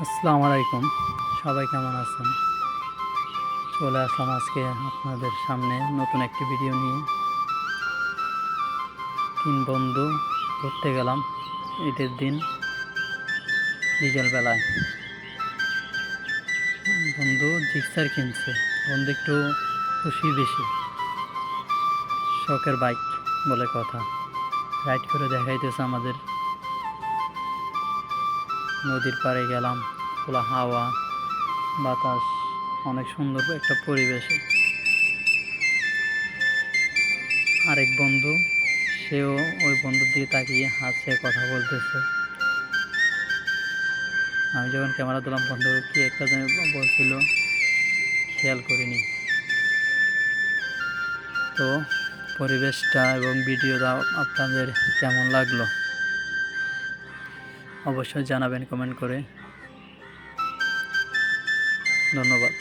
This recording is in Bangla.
আসসালামু আলাইকুম। সবাই কেমন আছেন? চলে আসলাম আজকে আপনাদের সামনে নতুন একটি ভিডিও নিয়ে। তিন বন্ধু ঘুরতে গেলাম ঈদের দিন বিকেলবেলায়। বন্ধু জিক্সার কিনছে। বন্ধু একটু খুশি বেশি, শখের বাইক বলে কথা। রাইড করে দেখাইতেছে আমাদের। নদীর পাড়ে গেলাম, খোলা হাওয়া বাতাস, অনেক সুন্দর একটা পরিবেশে। আরেক বন্ধু, সেও ওই বন্ধুর দিকে তাকিয়ে হাসছে, কথা বলতেছে। আমি যখন ক্যামেরা দিলাম, বন্ধু কি একটা যেন বলছিল, খেয়াল করিনি। তো পরিবেশটা এবং ভিডিওটা আপনাদের কেমন লাগলো অবশ্যই জানাবেন কমেন্ট করে। ধন্যবাদ।